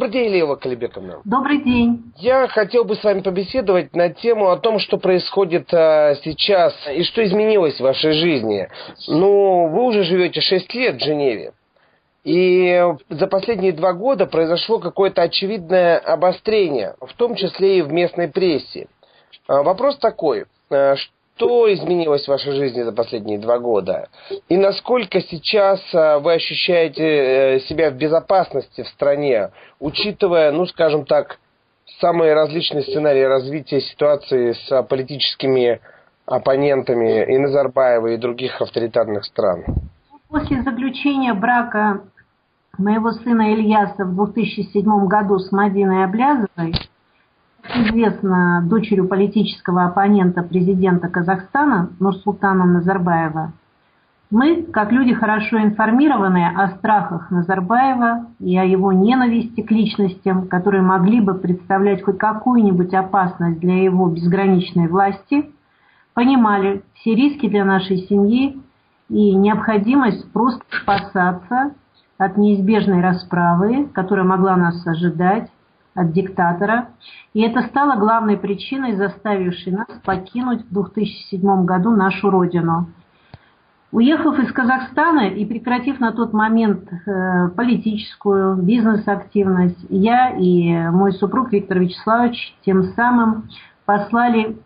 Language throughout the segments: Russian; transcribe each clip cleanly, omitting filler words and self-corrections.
Добрый день, Лейлла Калибековна. Добрый день. Я хотел бы с вами побеседовать на тему о том, что происходит сейчас и что изменилось в вашей жизни. Ну, вы уже живете 6 лет в Женеве. И за последние 2 года произошло какое-то очевидное обострение, в том числе и в местной прессе. Вопрос такой, что изменилось в вашей жизни за последние 2 года? И насколько сейчас вы ощущаете себя в безопасности в стране, учитывая, ну, скажем так, самые различные сценарии развития ситуации с политическими оппонентами и Назарбаева, и других авторитарных стран? После заключения брака моего сына Ильяса в 2007 году с Мадиной Аблязовой, известно, дочерью политического оппонента президента Казахстана Нурсултана Назарбаева, мы, как люди, хорошо информированные о страхах Назарбаева и о его ненависти к личностям, которые могли бы представлять хоть какую-нибудь опасность для его безграничной власти, понимали все риски для нашей семьи и необходимость просто спасаться от неизбежной расправы, которая могла нас ожидать, от диктатора. И это стало главной причиной, заставившей нас покинуть в 2007 году нашу родину. Уехав из Казахстана и прекратив на тот момент политическую бизнес-активность, я и мой супруг Виктор Вячеславович тем самым послали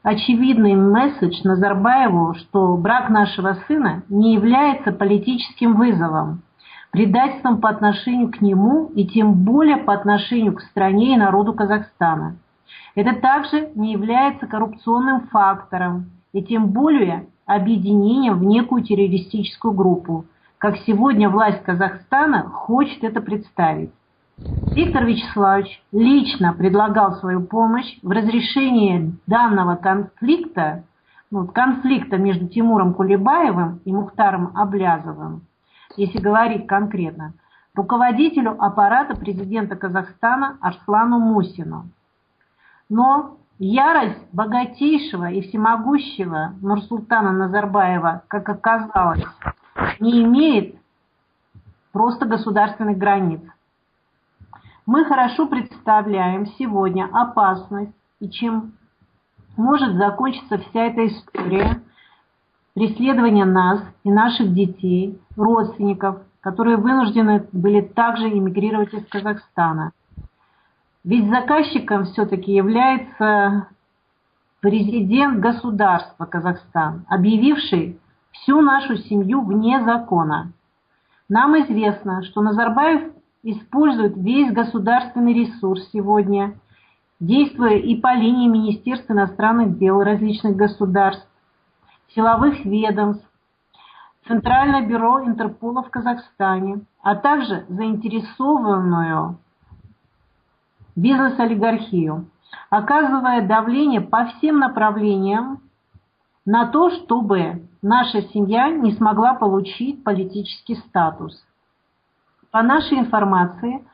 очевидный месседж Назарбаеву, что брак нашего сына не является политическим вызовом, предательством по отношению к нему и тем более по отношению к стране и народу Казахстана. Это также не является коррупционным фактором и тем более объединением в некую террористическую группу, как сегодня власть Казахстана хочет это представить. Виктор Вячеславович лично предлагал свою помощь в разрешении данного конфликта, конфликта между Тимуром Кулебаевым и Мухтаром Аблязовым, если говорить конкретно, руководителю аппарата президента Казахстана Арслану Мусину. Но ярость богатейшего и всемогущего Нурсултана Назарбаева, как оказалось, не имеет просто государственных границ. Мы хорошо представляем сегодня опасность и чем может закончиться вся эта история преследования нас и наших детей, родственников, которые вынуждены были также эмигрировать из Казахстана. Ведь заказчиком все-таки является президент государства Казахстан, объявивший всю нашу семью вне закона. Нам известно, что Назарбаев использует весь государственный ресурс сегодня, действуя и по линии Министерства иностранных дел различных государств, силовых ведомств, Центральное бюро Интерпола в Казахстане, а также заинтересованную бизнес-олигархию, оказывая давление по всем направлениям на то, чтобы наша семья не смогла получить политический статус. По нашей информации,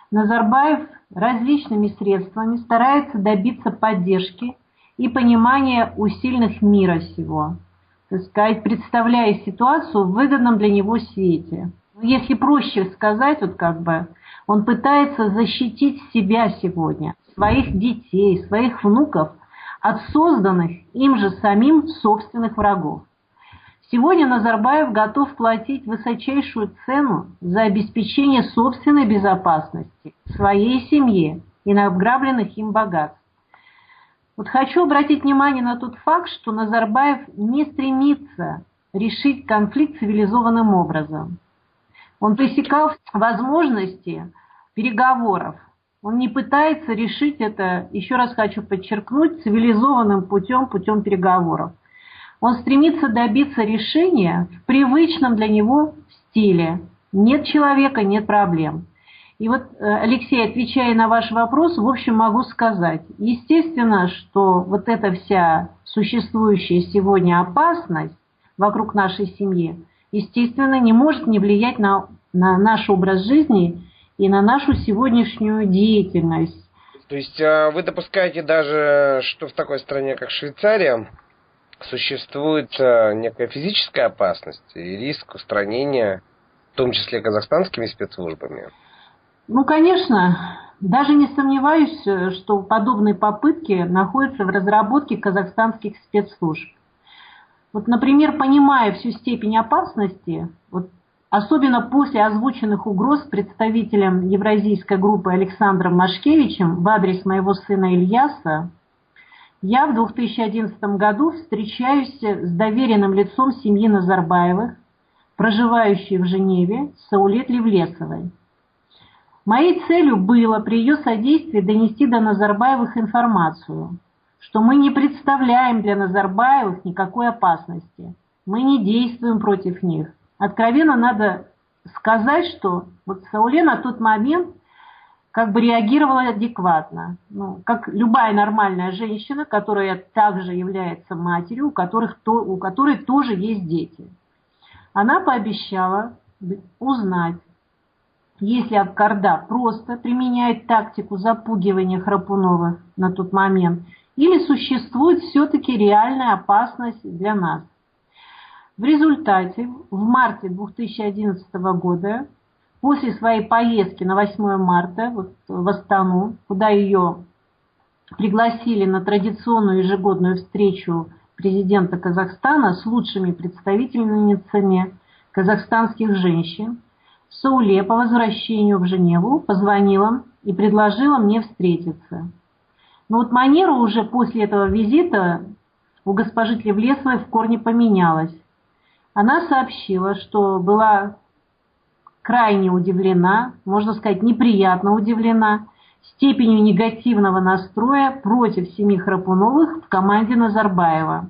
Назарбаев различными средствами старается добиться поддержки и понимания у сильных мира сего, так сказать, представляя ситуацию в выгодном для него свете. Если проще сказать, он пытается защитить себя сегодня, своих детей, своих внуков от созданных им же самим собственных врагов. Сегодня Назарбаев готов платить высочайшую цену за обеспечение собственной безопасности, своей семье и награбленных им богатств. Хочу обратить внимание на тот факт, что Назарбаев не стремится решить конфликт цивилизованным образом. Он пресекал возможности переговоров. Он не пытается решить это, еще раз хочу подчеркнуть, цивилизованным путем переговоров. Он стремится добиться решения в привычном для него стиле. Нет человека, нет проблем. И Алексей, отвечая на ваш вопрос, в общем, могу сказать, естественно, что эта вся существующая сегодня опасность вокруг нашей семьи, естественно, не может не влиять на наш образ жизни и на нашу сегодняшнюю деятельность. То есть вы допускаете даже, что в такой стране, как Швейцария, существует некая физическая опасность и риск устранения, в том числе казахстанскими спецслужбами? Ну, конечно, даже не сомневаюсь, что подобные попытки находятся в разработке казахстанских спецслужб. Вот, например, понимая всю степень опасности, вот, особенно после озвученных угроз представителям евразийской группы Александром Машкевичем в адрес моего сына Ильяса, я в 2011 году встречаюсь с доверенным лицом семьи Назарбаевых, проживающей в Женеве, Саулет Левлесовой. Моей целью было при ее содействии донести до Назарбаевых информацию, что мы не представляем для Назарбаевых никакой опасности, мы не действуем против них. Откровенно надо сказать, что вот Сауле на тот момент как бы реагировала адекватно, ну, как любая нормальная женщина, которая также является матерью, у которой тоже есть дети. Она пообещала узнать, если Апкарда просто применяет тактику запугивания Храпуновых на тот момент, или существует все-таки реальная опасность для нас. В результате, в марте 2011 года, после своей поездки на 8 марта в Астану, куда ее пригласили на традиционную ежегодную встречу президента Казахстана с лучшими представительницами казахстанских женщин, Сауле по возвращению в Женеву позвонила и предложила мне встретиться. Но вот манера уже после этого визита у госпожи Тлевлесовой в корне поменялась. Она сообщила, что была крайне удивлена, можно сказать, неприятно удивлена степенью негативного настроя против семьи Храпуновых в команде Назарбаева.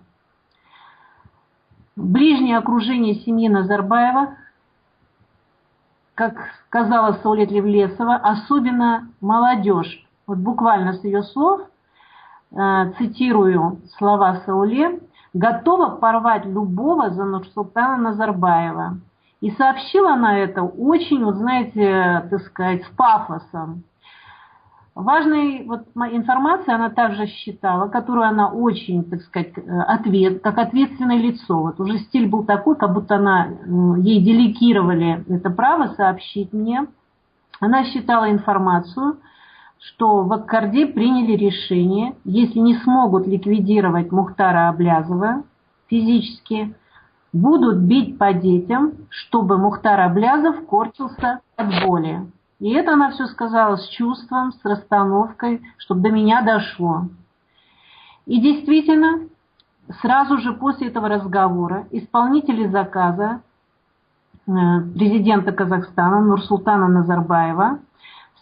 Ближнее окружение семьи Назарбаева, как сказала Саулет Левлесова, особенно молодежь. Вот буквально с ее слов, цитирую слова Сауле, готова порвать любого за Нурсултана Назарбаева. И сообщила она это очень, вот знаете, так сказать, с пафосом. Важной вот информацией она также считала, которую она очень, так сказать, как ответственное лицо. Вот уже стиль был такой, как будто ей делегировали это право сообщить мне. Она считала информацию, что в Аккарде приняли решение, если не смогут ликвидировать Мухтара Аблязова физически, будут бить по детям, чтобы Мухтар Аблязов корчился от боли. И это она все сказала с чувством, с расстановкой, чтобы до меня дошло. И действительно, сразу же после этого разговора исполнители заказа президента Казахстана Нурсултана Назарбаева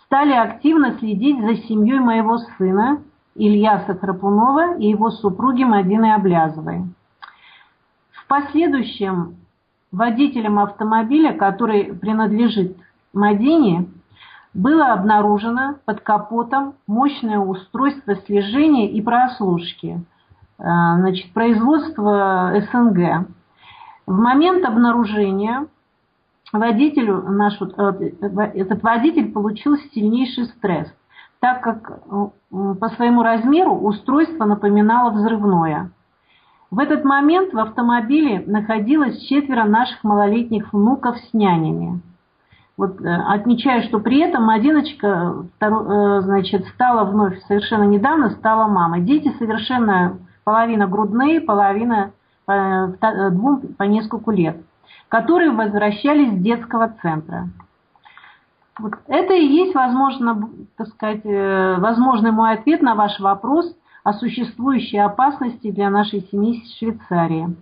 стали активно следить за семьей моего сына Ильяса Храпунова и его супруги Мадины Аблязовой. В последующем водителем автомобиля, который принадлежит Мадине, было обнаружено под капотом мощное устройство слежения и прослушки, производства СНГ. В момент обнаружения этот водитель получил сильнейший стресс, так как по своему размеру устройство напоминало взрывное. В этот момент в автомобиле находилось 4 наших малолетних внуков с нянями. Вот, отмечаю, что при этом Мадиночка, стала вновь совершенно недавно стала мамой. Дети совершенно половина грудные, половина двум по нескольку лет, которые возвращались с детского центра. Вот это и есть, возможно, так сказать, возможный мой ответ на ваш вопрос о существующей опасности для нашей семьи в Швейцарии.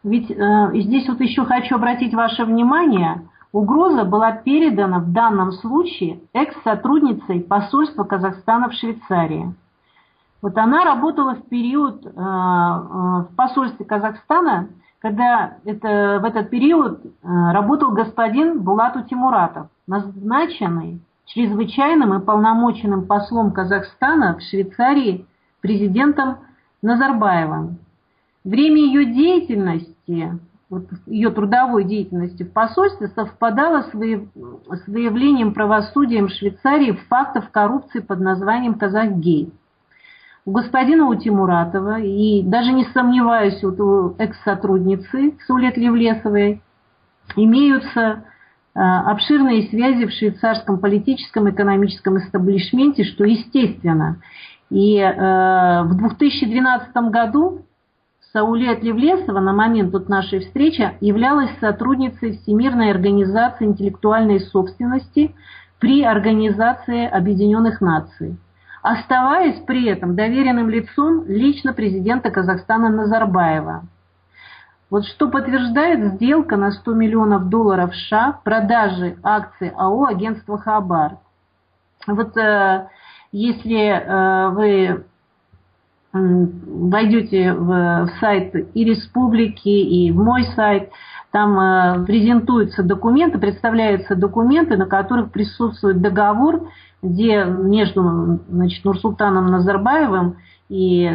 Ведь здесь вот еще хочу обратить ваше внимание, угроза была передана в данном случае экс-сотрудницей посольства Казахстана в Швейцарии. Вот она работала в период в посольстве Казахстана, когда в этот период работал господин Булат Утемуратов, назначенный чрезвычайным и полномоченным послом Казахстана в Швейцарии президентом Назарбаевым. Время ее деятельности, ее трудовой деятельности в посольстве совпадало с выявлением правосудием Швейцарии фактов коррупции под названием «Казахгейт». У господина Утемуратова, и даже не сомневаюсь, у экс-сотрудницы Саулет Левлесовой, имеются обширные связи в швейцарском политическом и экономическом эстаблишменте, что естественно. И в 2012 году Саулет Левлесова на момент нашей встречи являлась сотрудницей Всемирной организации интеллектуальной собственности при Организации Объединенных Наций, оставаясь при этом доверенным лицом лично президента Казахстана Назарбаева. Вот что подтверждает сделка на $100 миллионов США продажи акций АО агентства Хабар. Вот если вы войдете в сайт и Республики, и в мой сайт, там презентуются документы, представляются документы, на которых присутствует договор, где между Нурсултаном Назарбаевым и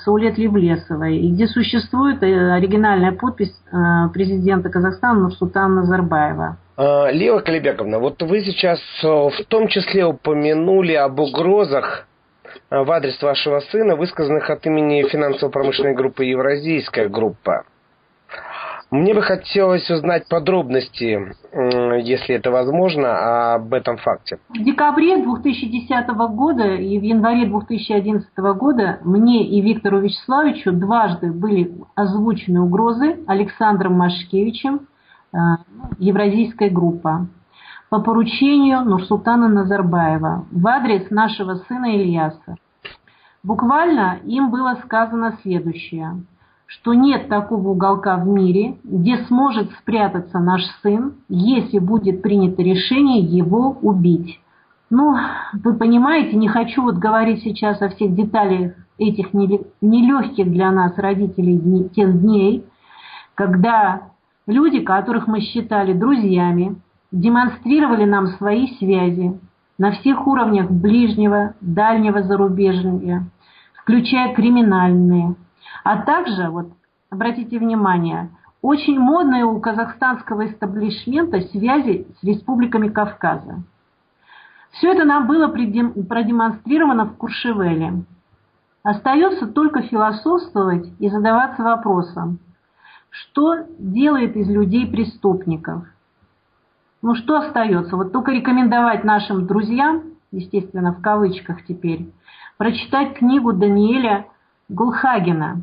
Саулет Левлесовой, и где существует оригинальная подпись президента Казахстана Нурсултана Назарбаева. Лева Калибековна, вот вы сейчас в том числе упомянули об угрозах в адрес вашего сына, высказанных от имени финансово-промышленной группы «Евразийская группа». Мне бы хотелось узнать подробности, если это возможно, об этом факте. В декабре 2010 года и в январе 2011 года мне и Виктору Вячеславовичу дважды были озвучены угрозы Александром Машкевичем, Евразийская группа, по поручению Нурсултана Назарбаева в адрес нашего сына Ильяса. Буквально им было сказано следующее, что нет такого уголка в мире, где сможет спрятаться наш сын, если будет принято решение его убить. Ну, вы понимаете, не хочу говорить сейчас о всех деталях этих нелегких для нас родителей тех дней, когда люди, которых мы считали друзьями, демонстрировали нам свои связи на всех уровнях ближнего, дальнего зарубежья, включая криминальные. А также, вот, обратите внимание, очень модные у казахстанского эстаблишмента связи с республиками Кавказа. Все это нам было продемонстрировано в Куршевеле. Остается только философствовать и задаваться вопросом, что делает из людей преступников. Ну что остается? Вот только рекомендовать нашим друзьям, естественно, в кавычках теперь, прочитать книгу Даниэля Гулхагена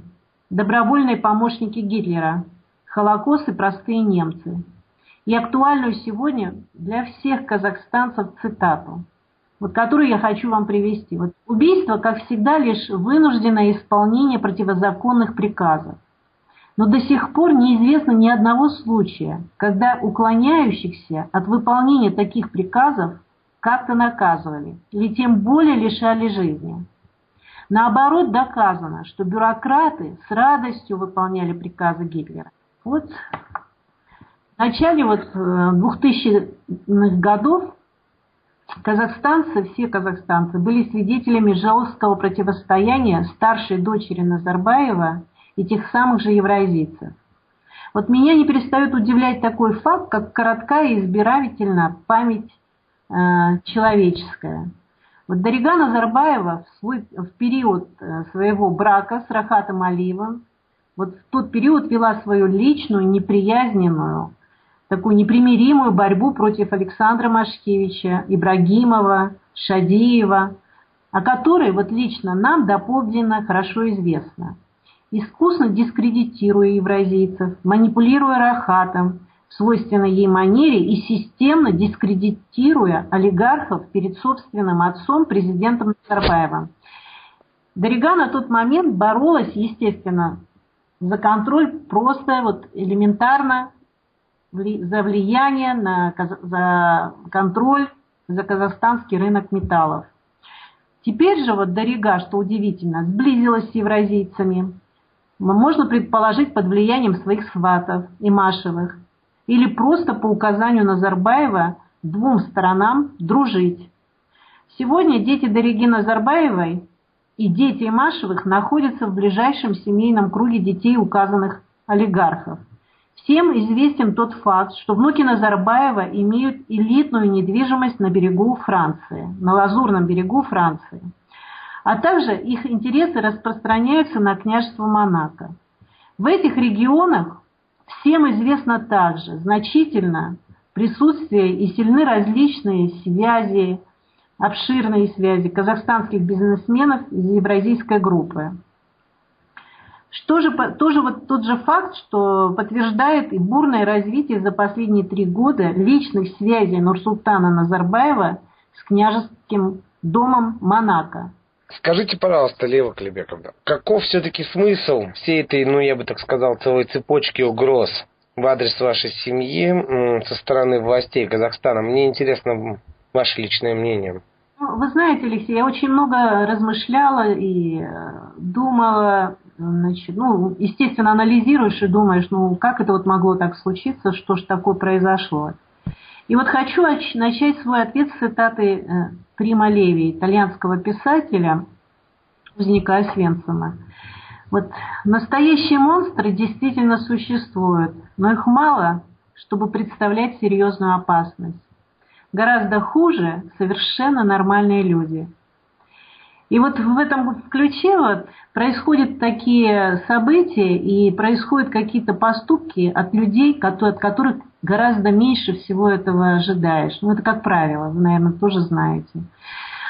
«Добровольные помощники Гитлера. Холокост и простые немцы». И актуальную сегодня для всех казахстанцев цитату, вот которую я хочу вам привести. Вот, убийство, как всегда, лишь вынужденное исполнение противозаконных приказов. Но до сих пор неизвестно ни одного случая, когда уклоняющихся от выполнения таких приказов как-то наказывали, или тем более лишали жизни. Наоборот, доказано, что бюрократы с радостью выполняли приказы Гитлера. Вот в начале 2000-х годов все казахстанцы были свидетелями жесткого противостояния старшей дочери Назарбаева и тех самых же евразийцев. Вот меня не перестает удивлять такой факт, как коротка и избирательна память человеческая. Вот Дарига Назарбаева в период своего брака с Рахатом Алиевым, вот в тот период вела свою личную, неприязненную, такую непримиримую борьбу против Александра Машкевича, Ибрагимова, Шадиева, о которой вот лично нам доподлинно хорошо известно. Искусно дискредитируя евразийцев, манипулируя Рахатом в свойственной ей манере и системно дискредитируя олигархов перед собственным отцом, президентом Назарбаевым. Дарига на тот момент боролась, естественно, за контроль просто элементарно, за влияние, за контроль за казахстанский рынок металлов. Теперь же Дарига, что удивительно, сблизилась с евразийцами. Можно предположить, под влиянием своих сватов, Имашевых, или просто по указанию Назарбаева двум сторонам дружить. Сегодня дети Дариги Назарбаевой и дети Имашевых находятся в ближайшем семейном круге детей указанных олигархов. Всем известен тот факт, что внуки Назарбаева имеют элитную недвижимость на берегу Франции, на Лазурном берегу Франции. А также их интересы распространяются на княжество Монако. В этих регионах всем известно также значительно присутствие и сильны различные связи, обширные связи казахстанских бизнесменов из евразийской группы. Тоже вот тот же факт, что подтверждает и бурное развитие за последние 3 года личных связей Нурсултана Назарбаева с княжеским домом Монако. Скажите, пожалуйста, Лейла Калибековна, каков все-таки смысл всей этой, ну я бы так сказал, целой цепочки угроз в адрес вашей семьи со стороны властей Казахстана? Мне интересно ваше личное мнение. Вы знаете, Алексей, я очень много размышляла и думала, значит, естественно, анализируешь и думаешь, как это вот могло так случиться, что ж такое произошло. И вот хочу начать свой ответ с цитаты Прима Леви, итальянского писателя, узника Освенцима. Вот настоящие монстры действительно существуют, но их мало, чтобы представлять серьезную опасность. Гораздо хуже совершенно нормальные люди. И вот в этом ключе происходят такие события и происходят какие-то поступки от людей, от которых гораздо меньше всего этого ожидаешь. Это как правило, вы, наверное, тоже знаете.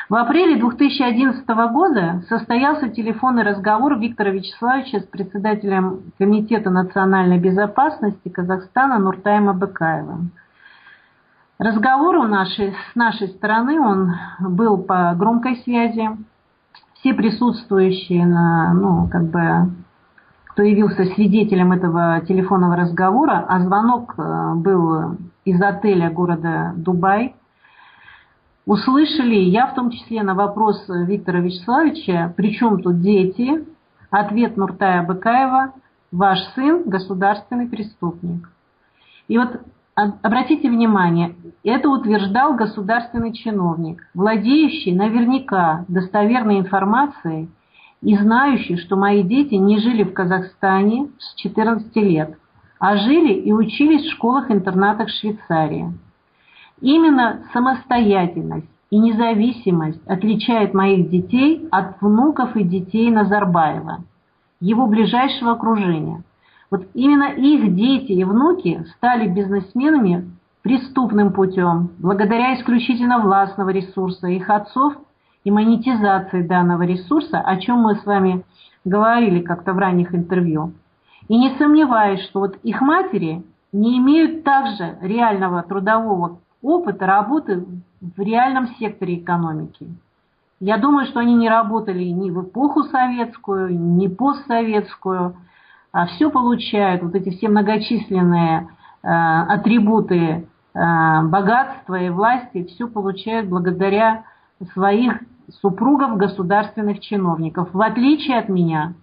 В апреле 2011 года состоялся телефонный разговор Виктора Вячеславовича с председателем Комитета национальной безопасности Казахстана Нуртаем Абыкаевым. Разговор с нашей стороны он был по громкой связи. Все присутствующие, кто явился свидетелем этого телефонного разговора, а звонок был из отеля города Дубай, услышали, я в том числе, на вопрос Виктора Вячеславовича, при чем тут дети, ответ Нуртая Абыкаева: ваш сын государственный преступник. И вот обратите внимание, это утверждал государственный чиновник, владеющий наверняка достоверной информацией и знающий, что мои дети не жили в Казахстане с 14 лет, а жили и учились в школах-интернатах Швейцарии. Именно самостоятельность и независимость отличает моих детей от внуков и детей Назарбаева, его ближайшего окружения. Вот именно их дети и внуки стали бизнесменами преступным путем, благодаря исключительно властного ресурса их отцов и монетизации данного ресурса, о чем мы с вами говорили как-то в ранних интервью. И не сомневаюсь, что вот их матери не имеют также реального трудового опыта работы в реальном секторе экономики. Я думаю, что они не работали ни в эпоху советскую, ни постсоветскую, а все получают, вот эти все многочисленные атрибуты богатства и власти, все получают благодаря своих супругов государственных чиновников, в отличие от меня.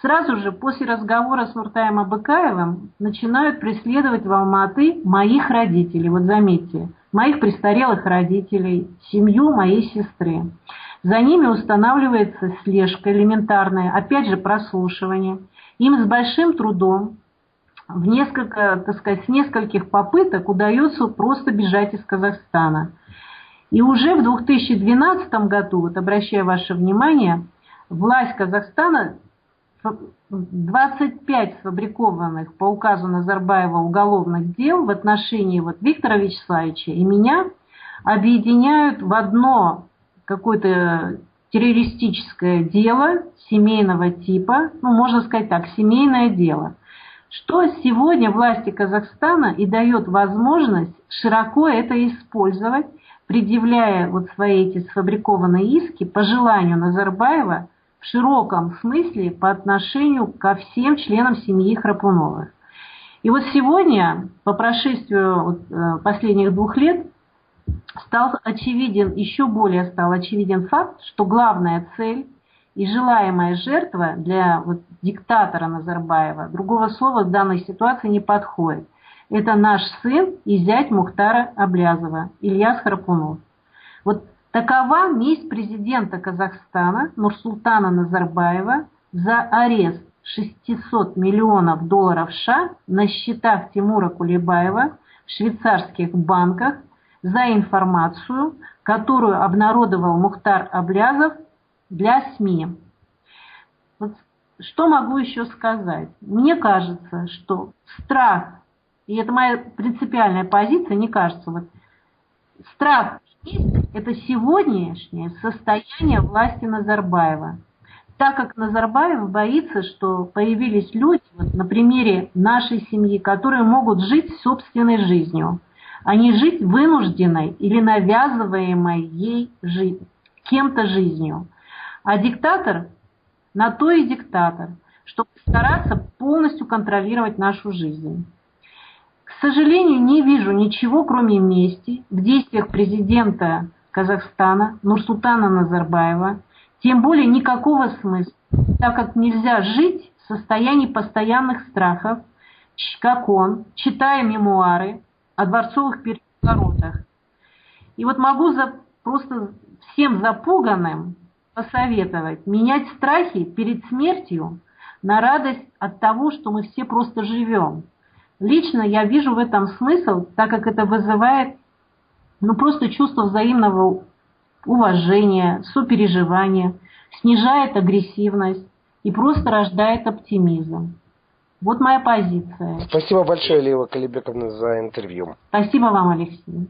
Сразу же после разговора с Нуртаем Абыкаевым начинают преследовать в Алматы моих родителей. Вот заметьте, моих престарелых родителей, семью моей сестры. За ними устанавливается слежка элементарная, опять же прослушивание. Им с большим трудом, с нескольких попыток удается просто бежать из Казахстана. И уже в 2012 году, вот обращаю ваше внимание, власть Казахстана 25 сфабрикованных по указу Назарбаева уголовных дел в отношении Виктора Вячеславовича и меня объединяют в одно какое-то террористическое дело семейного типа, можно сказать так, семейное дело, что сегодня власти Казахстана и дает возможность широко это использовать, предъявляя свои эти сфабрикованные иски по желанию Назарбаева в широком смысле по отношению ко всем членам семьи Храпуновых. И вот сегодня, по прошествию последних 2 лет, еще более стал очевиден факт, что главная цель и желаемая жертва для диктатора Назарбаева, другого слова в данной ситуации не подходит. Это наш сын и зять Мухтара Аблязова, Ильяс Храпунов. Вот такова месть президента Казахстана Нурсултана Назарбаева за арест 600 миллионов долларов США на счетах Тимура Кулебаева в швейцарских банках за информацию, которую обнародовал Мухтар Аблязов для СМИ. Что могу еще сказать? Мне кажется, что страх и это моя принципиальная позиция, не кажется, вот страх – это сегодняшнее состояние власти Назарбаева. Так как Назарбаев боится, что появились люди, вот на примере нашей семьи, которые могут жить собственной жизнью, а не жить вынужденной или навязываемой ей кем-то жизнью. А диктатор на то и диктатор, чтобы стараться полностью контролировать нашу жизнь. К сожалению, не вижу ничего, кроме мести, в действиях президента Казахстана Нурсултана Назарбаева, тем более никакого смысла, так как нельзя жить в состоянии постоянных страхов, как он, читая мемуары о дворцовых переворотах. И вот могу просто всем запуганным посоветовать менять страхи перед смертью на радость от того, что мы все просто живем. Лично я вижу в этом смысл, так как это вызывает просто чувство взаимного уважения, сопереживания, снижает агрессивность и просто рождает оптимизм. Вот моя позиция. Спасибо большое, Лейла Калибековна, за интервью. Спасибо вам, Алексей.